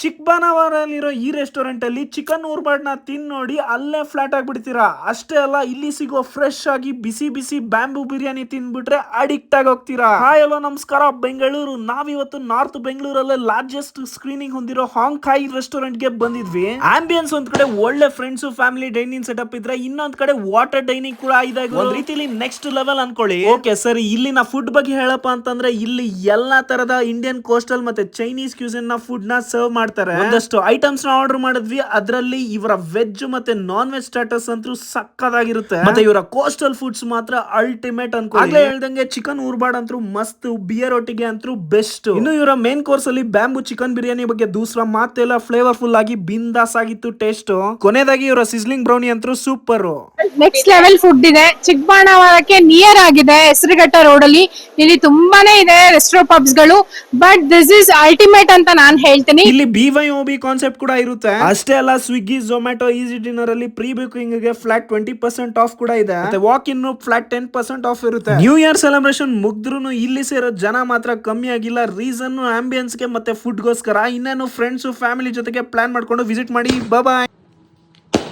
ಚಿಕ್ಕಬಾಣಾವರಲ್ಲಿರೋ ಈ ರೆಸ್ಟೋರೆಂಟ್ ಅಲ್ಲಿ ಚಿಕನ್ ಊರ್ಬಾಡ್ನ ತಿನ್ ನೋಡಿ ಅಲ್ಲೇ ಫ್ಲಾಟ್ ಆಗ್ಬಿಡ್ತೀರಾ. ಅಷ್ಟೇ ಅಲ್ಲ, ಇಲ್ಲಿ ಸಿಗೋ ಫ್ರೆಶ್ ಆಗಿ ಬಿಸಿ ಬಿಸಿ ಬ್ಯಾಂಬೂ ಬಿರಿಯಾನಿ ತಿನ್ಬಿಟ್ರೆ ಅಡಿಕ್ಟ್ ಆಗಿ ಹೋಗ್ತೀರಾ. ಹಾಯ್ ಹಲೋ ನಮಸ್ಕಾರ ಬೆಂಗಳೂರು. ನಾವಿವತ್ತು ನಾರ್ತ್ ಬೆಂಗಳೂರಲ್ಲೇ ಲಾರ್ಜೆಸ್ಟ್ ಸ್ಕ್ರೀನಿಂಗ್ ಹೊಂದಿರೋ ಹಾಂಗ್ಕಾಯಿ ರೆಸ್ಟೋರೆಂಟ್ ಗೆ ಬಂದಿದ್ವಿ. ಆಂಬಿಯನ್ಸ್ ಒಂದ್ ಕಡೆ ಒಳ್ಳೆ ಫ್ರೆಂಡ್ಸ್ ಫ್ಯಾಮಿಲಿ ಡೈನಿಂಗ್ ಸೆಟಪ್ ಇದ್ರೆ, ಇನ್ನೊಂದ್ ಕಡೆ ವಾಟರ್ ಡೈನಿಂಗ್ ಕೂಡ ಇದೆ. ಒಂದ್ ರೀತಿಲಿ ನೆಕ್ಸ್ಟ್ ಲೆವೆಲ್ ಅನ್ಕೊಳ್ಳಿ. ಓಕೆ ಸರಿ, ಇಲ್ಲಿನ ಫುಡ್ ಬಗ್ಗೆ ಹೇಳಪ್ಪ ಅಂತಂದ್ರೆ ಇಲ್ಲಿ ಎಲ್ಲಾ ತರದ ಇಂಡಿಯನ್ ಕೋಸ್ಟಲ್ ಮತ್ತೆ ಚೈನೀಸ್ ಕ್ಯೂಸಿನ್ ನ ಫುಡ್ ನ ಸರ್ವ್ ಮಾಡ್ತಾರೆ. ಒಂದಷ್ಟು ಐಟಮ್ಸ್ ನ ಆರ್ಡರ್ ಮಾಡಿದ್ವಿ. ಅದರಲ್ಲಿ ಇವರ ವೆಜ್ ಮತ್ತೆ ನಾನ್ ವೆಜ್ ಸ್ಟಾರ್ಟರ್ಸ್ ಅಂತೂ ಸಕ್ಕದಾಗಿರುತ್ತೆ. ಮತ್ತೆ ಇವರ ಕೋಸ್ಟಲ್ ಫುಡ್ಸ್ ಮಾತ್ರ ಅಲ್ಟಿಮೇಟ್ ಅನ್ಕೊಳ್ಳಿ. ಹೇಳ್ದಂಗೆ ಚಿಕನ್ ಊರ್ಬಾಡ್ ಅಂತೂ ಮಸ್ತ್, ಬಿಯರ್ ಒಟ್ಟಿಗೆ ಅಂತೂ ಬೆಸ್ಟ್. ಇನ್ನು ಇವರ ಮೇನ್ ಕೋರ್ಸ್ ಅಲ್ಲಿ ಬ್ಯಾಂಬೂ ಚಿಕನ್ ಬಿರಿಯಾನಿ ಬಗ್ಗೆ ದೂಸರ ಮಾತೆಲ್ಲ ಫ್ಲೇವರ್ಫುಲ್ ಆಗಿ ಬಿಂದಾಸ್ ಆಗಿತ್ತು ಟೇಸ್ಟ್. ಕೊನೆಯದಾಗಿ ಇವರ ಸಿಸ್ಲಿಂಗ್ ಬ್ರೌನಿ ಅಂತೂ ಸೂಪರ್. ನೆಕ್ಸ್ಟ್ ಲೆವೆಲ್ ಫುಡ್ ಇದೆ. ಚಿಕ್ಕಬಾಣಾವರಕ್ಕೆ ನಿಯರ್ ಆಗಿದೆ, ಹೆಸರುಘಟ್ಟ ರೋಡ್ ಅಲ್ಲಿ. ಇಲ್ಲಿ ತುಂಬಾನೇ ಇದೆ ರೆಸ್ಟೋ ಪಬ್ಸ್ ಗಳು, ಬಟ್ ದಿಸ್ ಇಸ್ ಅಲ್ಟಿಮೇಟ್ ಅಂತ ನಾನ್ ಹೇಳ್ತೀನಿ. ಇಲ್ಲಿ BYOB ಕಾನ್ಸೆಪ್ಟ್ ಕೂಡ ಇರುತ್ತೆ. ಅಷ್ಟೇ ಅಲ್ಲ, ಸ್ವಿಗ್ಗಿ ಝೊಮ್ಯಾಟೊ ಈಸಿ ಡಿನ್ನರ್ ಅಲ್ಲಿ ಪ್ರೀ ಬುಕಿಂಗ್ ಗೆ ಫ್ಲಾಟ್ 20% ಆಫ್ ಕೂಡ ಇದೆ. ಮತ್ತೆ ವಾಕ್ ಇನ್ ಫ್ಲಾಟ್ 10% ಆಫ್ ಇರುತ್ತೆ. ನ್ಯೂ ಇಯರ್ ಸೆಲೆಬ್ರೇಷನ್ ಮುಗ್ದ್ರು ಇಲ್ಲಿ ಸೇರೋ ಜನ ಮಾತ್ರ ಕಮ್ಮಿ ಆಗಿಲ್ಲ. ರೀಸನ್ ಆಂಬಿಯನ್ಸ್ ಗೆ ಮತ್ತೆ ಫುಡ್ ಗೋಸ್ಕರ. ಇನ್ನೇನು ಫ್ರೆಂಡ್ಸ್ ಫ್ಯಾಮಿಲಿ ಜೊತೆಗೆ ಪ್ಲಾನ್ ಮಾಡ್ಕೊಂಡು ವಿಸಿಟ್ ಮಾಡಿ. ಬಾಯ್.